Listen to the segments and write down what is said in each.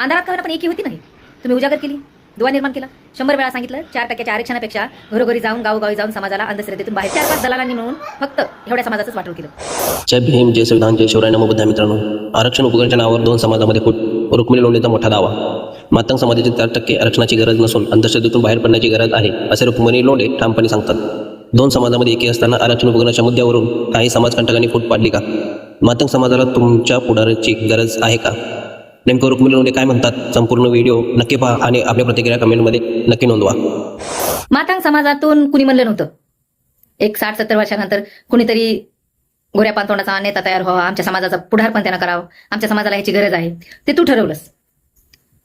अंधारात का होईना पण एकी होती नाही. तुम्ही उजागर केली, दुवा निर्माण केला. 100 वेळा सांगितलं 4% आरक्षणापेक्षा घरोघरी जाऊन गावोगावी जाऊन समाजाला अंधश्रद्धेतून बाहेर 4-5 दलालांनी मिळून फक्त एवढ्या समाजाचंच वाटोळ केलं. जय भीम, जय संविधान, जय शिवराय. नमो बुद्धाय. मित्रांनो, आरक्षण उपकरणाच्या नावावर 2 समाजामध्ये फूट. रुक्मिणी लोंढेचा मोठा दावा. मातंग समाजाची 4% आरक्षणाची गरज नसून अंधश्रद्धेतून बाहेर पडण्याची गरज आहे, असे रुक्मिणी लोंढे ठामपणे सांगतात. 2 समाजामध्ये एकी असताना आरक्षण उपकरणाच्या मुद्द्यावरून काही समाजकंटकांनी फूट पाडली का? मातंग समाजाला तुमच्या पुढाऱ्याची गरज आहे का? नेमकं रुक्मिणी लोंढे काय म्हणतात? संपूर्ण व्हिडिओ नक्की पहा आणि आपल्या प्रतिक्रिया कमेंटमध्ये नक्की नोंदवा. मातंग समाजातून कुणी म्हणलं नव्हतं एक 60-70 वर्षानंतर कुणीतरी गोऱ्या पांतोंडाचा नेता तयार व्हावा, आमच्या समाजाचा पुढारपण त्यानं करावं, आमच्या समाजाला ह्याची गरज आहे, ते तू ठरवलंस.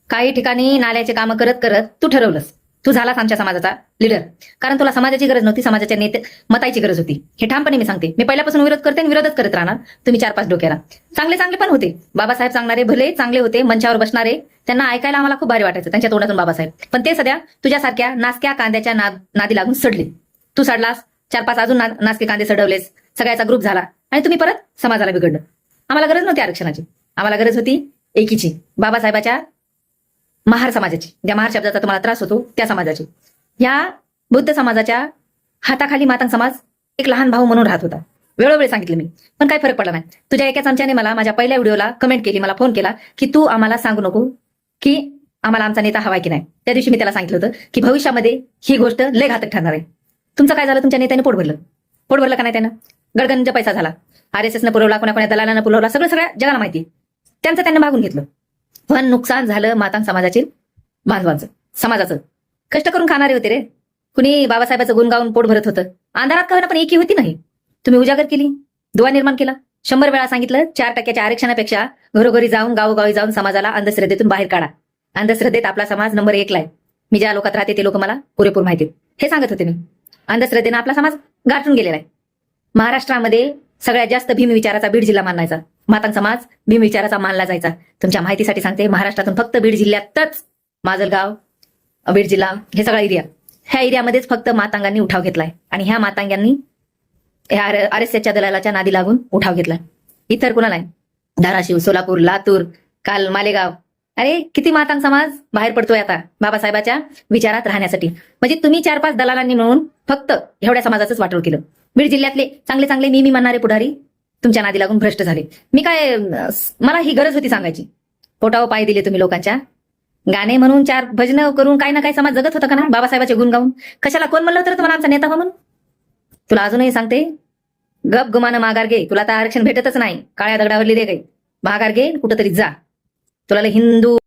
काही ठिकाणी नाल्याचे कामं करत करत तू ठरवलंस. तू झालास आमच्या समाजाचा लीडर, कारण तुला समाजाची गरज नव्हती, समाजाच्या नेते मताची गरज होती. हे ठामपणे मी सांगते. मी पहिल्यापासून विरोध करते आणि विरोधच करत राहणार. तुम्ही 4-5 डोक्याला चांगले चांगले पण होते. बाबासाहेब सांगणारे भले चांगले होते, मंचावर बसणारे, त्यांना ऐकायला आम्हाला खूप भारी वाटायचं त्यांच्या तोंडातून बाबासाहेब. पण ते सध्या तुझ्यासारख्या नासक्या कांद्याच्या नादी लागून सडले. तू सडलास, 4-5 अजून नासके कांदे सडवलेस, सगळ्याचा ग्रुप झाला आणि तुम्ही परत समाजाला बिघडलं. आम्हाला गरज नव्हती आरक्षणाची, आम्हाला गरज होती एकीची, बाबासाहेबाच्या महार समाजाची. ज्या महार शब्दाचा तुम्हाला त्रास होतो त्या समाजाची. या बुद्ध समाजाच्या हाताखाली मातंग समाज एक लहान भाऊ म्हणून राहत होता. वेळोवेळी सांगितलं मी, पण काही फरक पडला नाही. तुझ्या एका चमच्याने मला माझ्या पहिल्या व्हिडिओला कमेंट केली, मला फोन केला की तू आम्हाला सांगू नको की आम्हाला आमचा नेता हवाय की नाही. त्या दिवशी मी त्याला सांगितलं होतं की भविष्यामध्ये ही गोष्ट लय घातक ठरणार आहे. तुमचं काय झालं? तुमच्या नेत्याने पोट भरलं का नाही? त्यानं गडगंज पैसा झाला, RSSनं पुरवला, कोणा दलालानं पुरवला, सगळ्या जगाला माहिती. त्यांचं त्यांनी मागून घेतलं, पण नुकसान झालं मातंग समाजाचे बांधवांचं, समाजाचं. कष्ट करून खाणारे होते रे. कुणी बाबासाहेबाचं गुण गाऊन पोट भरत होतं. अंधारात का होईना पण एकी होती नाही. तुम्ही उजागर केली, दुवा निर्माण केला. 100 वेळा सांगितलं 4% आरक्षणापेक्षा घरोघरी जाऊन गावोगावी जाऊन समाजाला अंधश्रद्धेतून बाहेर काढा. अंधश्रद्धेत आपला समाज नंबर 1ला आहे. मी ज्या लोकात राहते ते लोक मला पुरेपूर माहिती. हे सांगत होते मी. अंधश्रद्धेनं आपला समाज गाठून गेलेला आहे. महाराष्ट्रामध्ये सगळ्यात जास्त भीम विचाराचा बीड जिल्हा मानायचा. मातंग समाज भीम विचाराचा मानला जायचा. तुमच्या माहितीसाठी सांगते, महाराष्ट्रातून फक्त बीड जिल्ह्यातच माजलगाव, बीड जिल्हा, हे सगळा एरिया, ह्या एरियामध्येच फक्त मातंगांनी उठाव घेतलाय. आणि ह्या मातंगांनी RSSच्या दलालाच्या नादी लागून उठाव घेतलाय. इतर कुणाला आहे? धाराशिव, सोलापूर, लातूर, काल मालेगाव. अरे किती मातंग समाज बाहेर पडतोय आता बाबासाहेबाच्या विचारात राहण्यासाठी. म्हणजे तुम्ही 4-5 दलालांनी मिळून फक्त एवढ्या समाजाचंच वाटोळ केलं. बीड जिल्ह्यातले चांगले चांगले मी म्हणणारे पुढारी तुमच्या नादी लागून भ्रष्ट झाले. मी काय, मला ही गरज होती सांगायची. पोटावर पाय दिले तुम्ही लोकांच्या. गाणे म्हणून 4 भजनं करून काही ना काही समाज जगत होता का ना बाबासाहेबाचे गुण गाऊन? कशाला कोण म्हणलं होतं तुम्हाला आमचा नेता म्हणून? तुला अजूनही सांगते, गप गुमानं माघार घे. तुला तर आरक्षण भेटतच नाही. काळ्या दगडावरली दे काही माघार घे, कुठंतरी जा. तुला हिंदू